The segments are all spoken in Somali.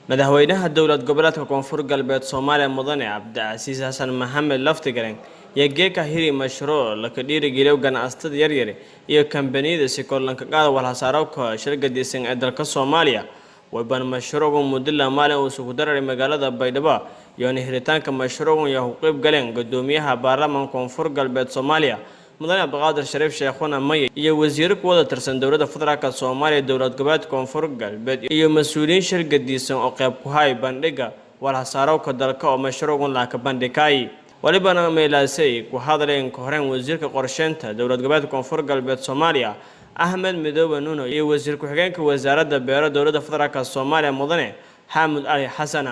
madaxweynaha dowlad goboleedka koonfur galbeed Soomaaliya mudane Cabdicasiis Xasan Maxamed Laftigaran iyo geeka hiri mashruuc la dhiirigeliyo ganacsatada yaryar iyo kambaniyada si kor loogu qaado walxasaarowka shirkadiisan ee dalka Soomaaliya wayban mashruucu muddo maalin uu soo daray magaalada Baydhabo iyo hiritaanka mashruucu iyo qayb galeen gudoomiyaha baarlamaanka koonfur galbeed Soomaaliya mudane Abdiqaadir Shariif Sheekhuna May iyo wasiir ku wada tirsan dowladda federaalka Soomaaliya dowlad goboleedka koonfur galbeed iyo mas'uuliyiin shirkadiisan oo qayb ku hay bandhiga walxasaarowka dalka oo mashruucu la ka bandhigay walibana meelaasay ku hadleen horeen wasiirka qorsheynta dowlad goboleedka koonfur galbeed Soomaaliya Ahmed Midoobe Nuno iyo wasiir ku xigeenka wasaaradda beeraha dowladda federaalka Soomaaliya mudane Xamed Ali Xasan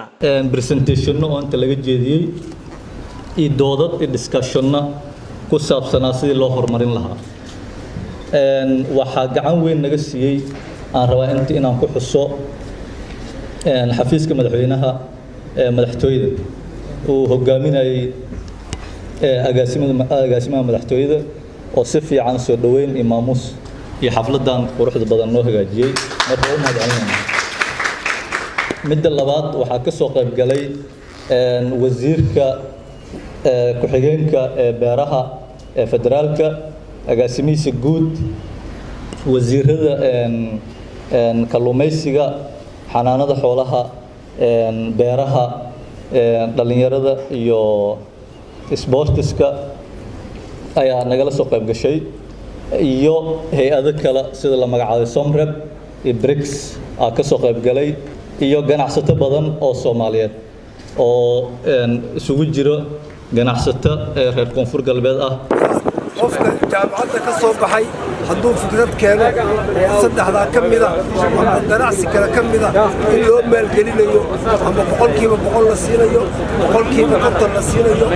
presentation oo inta laga jeediyay doodad discussion ku saabsan sidii loo horumarin lahaa waxa gacan weyn naga siiyay aan rabaa inaan ku xuso xafiiska madaxweynaha madaxtooyada uu hogaaminayay agaasimaha madaxtooyada oo si fiican soo dhaweyn imaamus iyo xafladan quruxda badan loo hagaajiyay marka uu mahadcelinayo midda labaad waxa ka soo qayb galay wasiirka ku xigeenka beeraha federaalka agaasimihiisa guud wasiirada kalluumaysiga xanaanada xoolaha beeraha dhalinyarada iyo sportiska ayaa nagala soo qayb gashay iyo hay'ado kale sida la magacaabay Somrep iyo BRICS ka soo qayb galay iyo ganacsato badan oo Soomaaliyeed oo isugu jiro ganacsato reer koonfur galbeed ah qofka jaamacadda ka soo baxay hadduu fikrad keeno saddexda kamida ama ganacsi kale kamida in loo maalgelinayo ama boqolkiiba 100 la siinayo boqolkiiba 50 la siinayo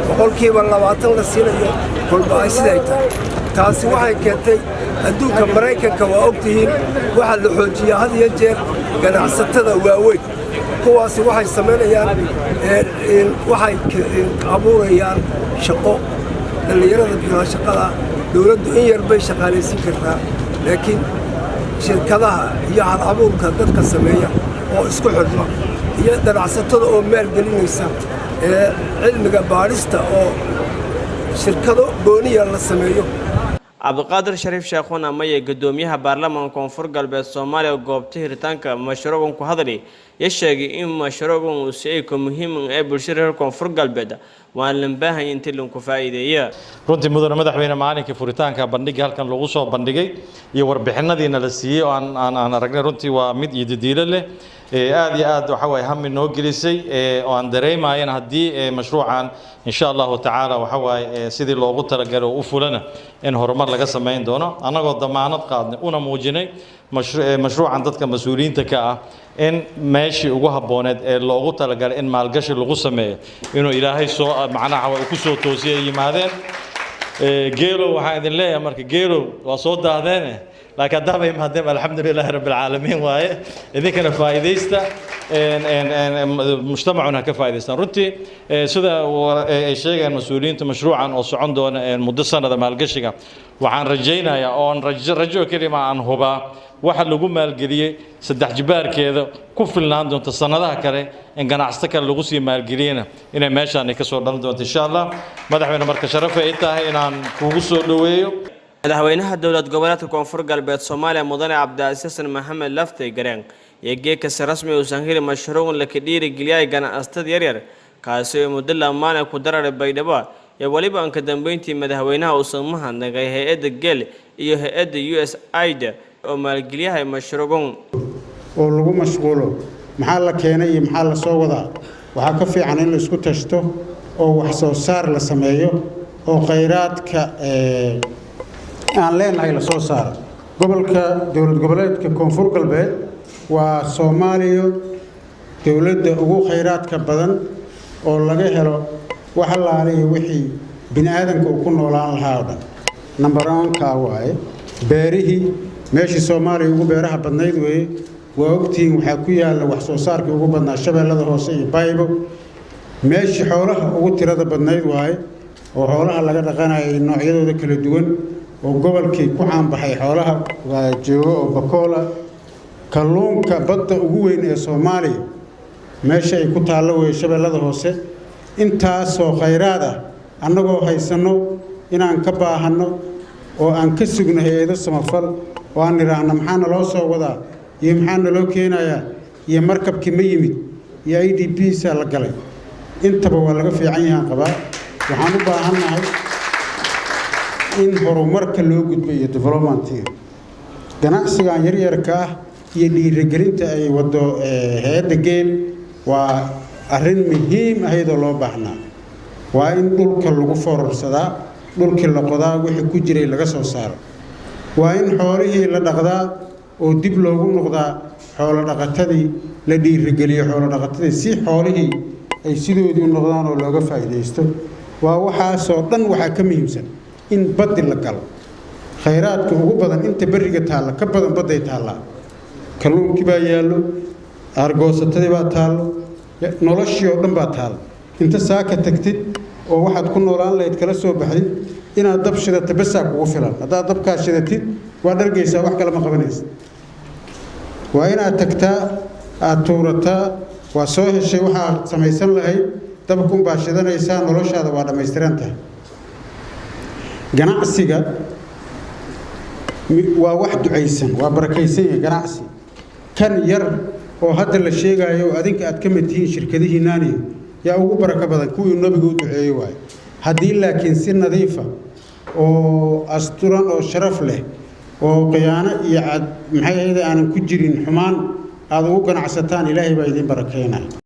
boqolkiiba 20 la siinayo kolba ay siday tahay taasi waxay keentay adduunka Mareykanka waa ogtihiin waxa la xoojiyaa had iyo jeer ganacsatada waaweyn kuwaasi waxay sameynayaan waxay abuurayaan shaqo dhalinyarada biyo shaqada dawladdu in yar bay shaqaalaysiin kartaa laakiin shirkadaha iyo hal-abuurka dadka sameeya oo isku xidhma iyo ganacsatada oo maalgelinaysa cilmiga baarista oo shirkado gooniya la sameeyo Abdiqaadir Shariif Sheekhuna May gudoomiyaha baarlamaanka koonfur galbeed Soomaaliya goobta hiritaanka mashruucan ku hadlay sheegay in mashruucan uu si muhiim ah bulshada koonfur galbeed waan la baahan intii lagu faa'iideeyo runtii mudane madaxweyne maalinka furitaanka bandhiga halkan lagu soo bandhigay iyo warbixinadiina la siiyay aan aragnay runtii waa mid diidiilo leh aad iyo aad waxa way hami noo gelisay oo aan dareemayn hadii mashruucan insha Allah ta'ala waxa way sidii loogu talagalay oo u fulana in horumar laga sameyn doono anagoo damaanad qaadnay una muujinay mashruucan dadka mas'uuliyiinta ka ah in meeshii ugu habooneed ee loogu talagalay in maalgashi lagu sameeyo inuu Ilaahay soo macnaha way ku soo toosiyay yimaadeen geelo waxa idin leeyahay marka geelo waa soo daadeen laakiin hadaba imaadeen alxamdulillaah rabbil caalamiin waaye idinkana faa'iideysta mujtamacuna ka faa'iideystaan runtii sida ay sheegeen mas'uuliyiinta mashruucan oo socon doona muddo sanada maalgashiga waxaan rajaynayaa oo rajo kelima aan hubaa waxa lagu maalgeliyay saddex jibaarkeeda ku filnaan doonto sanadaha kale in ganacsato kale lagu sii maalgeliyana inay meeshaan ka soo dhalan doonto insha Allah madaxweyne marka sharaf ay tahay inaan kugu soo dhaweeyo madaxweynaha dowlad goboleedka koonfur galbeed Soomaaliya mudane Cabdicasiis Xasan Maxamed Laftigaran iyo geeka si rasmi ah u sanhiri mashruucan la dhiirigeliyay ganacsatada yaryar kaasi oo muddo maalin ku daray Baydhabo iyo waliba aan ka dambeyntii madaxweynaha uu samaha nagay hay'adda GEL iyo hay'adda USAID oo maalgeliyaha mashruucan oo lagu mashquulo maxaa la keenay iyo maxaa la soo wadaa waxa ka fiican in la isku tashto oo wax soo saar la sameeyo oo kheyraadka aan leenahay la soo saaro gobolka dowlad goboleedka koonfur galbeed waa Soomaaliya dowladda ugu kheyraadka badan oo laga helo waxa la helayo wixii bini'aadanka ku noolaan lahaa number 1 ka waaye beerihi meeshii Soomaaliya ugu beeraha badnayd weeye waa ogtiin waxa ku yaala wax soo saarka ugu badnaa shabeellada hoose iyo Baybo meeshii xoolaha ugu tirada badnayd waaye oo xoolaha laga dhaqanayo noocyadooda kala duwan oo gobolkii ku caan baxay xoolaha waa joogo oo Bakola kalluunka badda ugu weyn ee Soomaaliya meesha ay ku taallo weeye shabeellada hoose intaasoo khayraad ah annagoo haysanno inaan ka baahanno oo aan ka sugno hay-ado samafal oo aan idhaahno maxaa naloo soo wadaa iyo maxaa naloo keenayaa iyo markabkii ma yimid iyo IDPsaa la galay intaba waa laga fiican yahaan qabaa waxaan u baahannahay in horumarka loo gudbayo developmentiga ganacsigan yaryarka ah iyo dhiirigelinta ay wado hay-adda geel waa arrin muhiim ahaydoo loo baahnaa waa in dhulka lagu fororsadaa dhulkii la qodaa wixii ku jiray laga soo saaro waa in xoolihii la dhaqdaa oo dib loogu noqdaa xoolo dhaqatadii la dhiirigeliyo xoolo dhaqatadii si xoolihii ay sidoodii u noqdaan oo looga faa'iidaysto waa waxaasoo dhan waxaa ka muhiimsan in baddi la galo khayraadka ugu badan inta beriga taalla ka badan badday taallaa kalluunkii baa yaallo aargoosatadii baa taallo noloshii oo dhan baa taallo inta saaka tagtid oo waxaad ku noolaan lahayd kala soo baxdid inaad dab shidata basaa kugu filan haddaad dabkaa shidatid waa dhargaysaa wax kale ma qabanaysa waa inaad tagtaa aad tuurataa waa soo heshay waxaad samaysan lahayd dabkunbaa shidanaysaa noloshaada waa dhammaystiran tahay ganacsiga waa wax ducaysan waa barakaysan yahay ganacsi kan yar oo hadda la sheegayo oo adinka aad ka mid tihiin shirkadihiinaaniyo yaa ugu barako badan kuwii nabigu u duceeyey waayo haddii laakiin si nadiifa oo asturan oo sharaf leh oo khiyaano iyo maxay ahayd aanan ku jirin xumaan aad ugu ganacsataan ilaahay baa idin barakeynaya